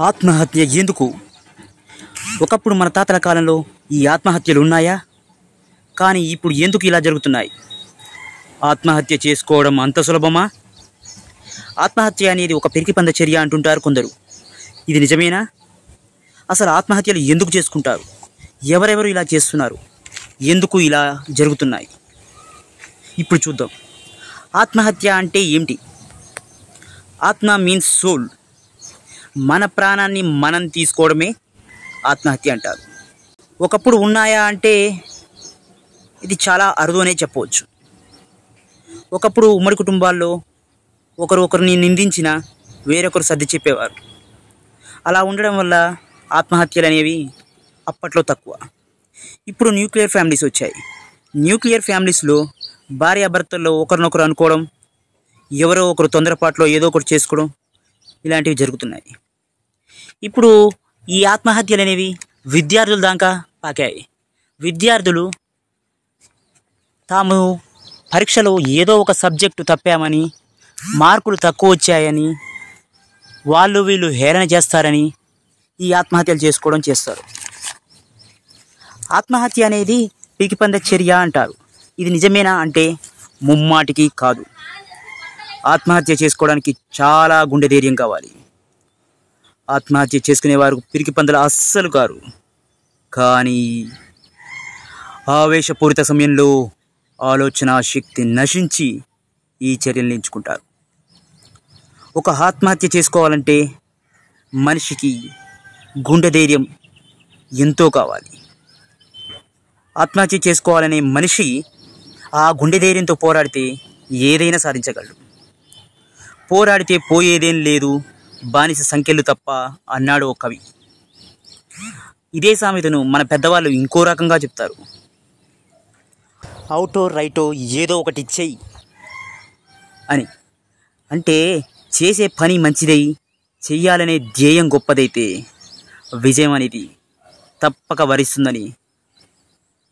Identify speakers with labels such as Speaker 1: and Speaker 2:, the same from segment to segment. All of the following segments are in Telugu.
Speaker 1: ఆత్మహత్య ఎందుకు? ఒకప్పుడు మన తాతల కాలంలో ఈ ఆత్మహత్యలు ఉన్నాయా? కానీ ఇప్పుడు ఎందుకు ఇలా జరుగుతున్నాయి? ఆత్మహత్య చేసుకోవడం అంత సులభమా? ఆత్మహత్య అనేది ఒక పిరికిపంద చర్య అంటుంటారు కొందరు. ఇది నిజమేనా? అసలు ఆత్మహత్యలు ఎందుకు చేసుకుంటారు? ఎవరెవరు ఇలా చేస్తున్నారు? ఎందుకు ఇలా జరుగుతున్నాయి? ఇప్పుడు చూద్దాం. ఆత్మహత్య అంటే ఏమిటి? ఆత్మ మీన్స్ సోల్. మన ప్రాణాన్ని మనం తీసుకోవడమే ఆత్మహత్య అంటారు. ఒకప్పుడు ఉన్నాయా అంటే ఇది చాలా అరుదు అనే చెప్పవచ్చు. ఒకప్పుడు ఉమ్మడి కుటుంబాల్లో ఒకరిని నిందించిన వేరొకరు సర్ది చెప్పేవారు. అలా ఉండడం వల్ల ఆత్మహత్యలు అనేవి అప్పట్లో తక్కువ. ఇప్పుడు న్యూక్లియర్ ఫ్యామిలీస్ వచ్చాయి. న్యూక్లియర్ ఫ్యామిలీస్లో భార్యాభర్తల్లో ఒకరినొకరు అనుకోవడం, ఎవరో ఒకరు తొందరపాట్లో ఏదో ఒకటి చేసుకోవడం, ఇలాంటివి జరుగుతున్నాయి. ఇప్పుడు ఈ ఆత్మహత్యలు అనేవి విద్యార్థుల దాకా పాకాయి. విద్యార్థులు తాము పరీక్షలో ఏదో ఒక సబ్జెక్టు తప్పామని, మార్కులు తక్కువ వచ్చాయని, వీళ్ళు హేళన చేస్తారని ఈ ఆత్మహత్యలు చేసుకోవడం చేస్తారు. ఆత్మహత్య అనేది పిరికిపంద చర్య అంటారు. ఇది నిజమేనా అంటే ముమ్మాటికి కాదు. ఆత్మహత్య చేసుకోవడానికి చాలా గుండె ధైర్యం కావాలి. ఆత్మహత్య చేసుకునేవారు పిరికిపందలు అస్సలు కారు. కానీ ఆవేశపూరిత సమయంలో ఆలోచన శక్తి నశించి ఈ చర్యలు ఎంచుకుంటారు. ఒక ఆత్మహత్య చేసుకోవాలంటే మనిషికి గుండె ధైర్యం ఎంతో కావాలి. ఆత్మహత్య చేసుకోవాలనే మనిషి ఆ గుండె ధైర్యంతో పోరాడితే ఏదైనా సాధించగలడు. పోరాడితే పోయేదేం లేదు, బానిస సంఖ్యలు తప్ప అన్నాడు ఓ కవి. ఇదే సామెతను మన పెద్దవాళ్ళు ఇంకో రకంగా చెప్తారు. అవుటో రైటో ఏదో ఒకటి చెయ్యి అని. అంటే చేసే పని మంచిదై, చెయ్యాలనే ధ్యేయం గొప్పదైతే విజయం అనేది తప్పక వరిస్తుందని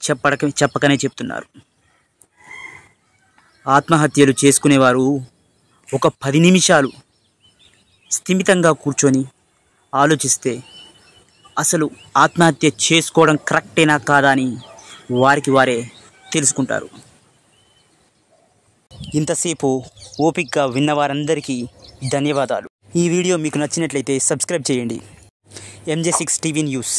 Speaker 1: చెప్పకనే చెప్తున్నారు. ఆత్మహత్యలు చేసుకునేవారు ఒక 10 నిమిషాలు స్థిమితంగా కూర్చొని ఆలోచిస్తే అసలు ఆత్మహత్య చేసుకోవడం కరెక్టేనా కాదా అని వారికి వారే తెలుసుకుంటారు. ఇంతసేపు ఓపికగా విన్నవారందరికీ ధన్యవాదాలు. ఈ వీడియో మీకు నచ్చినట్లయితే సబ్స్క్రైబ్ చేయండి. MJ6 TV news.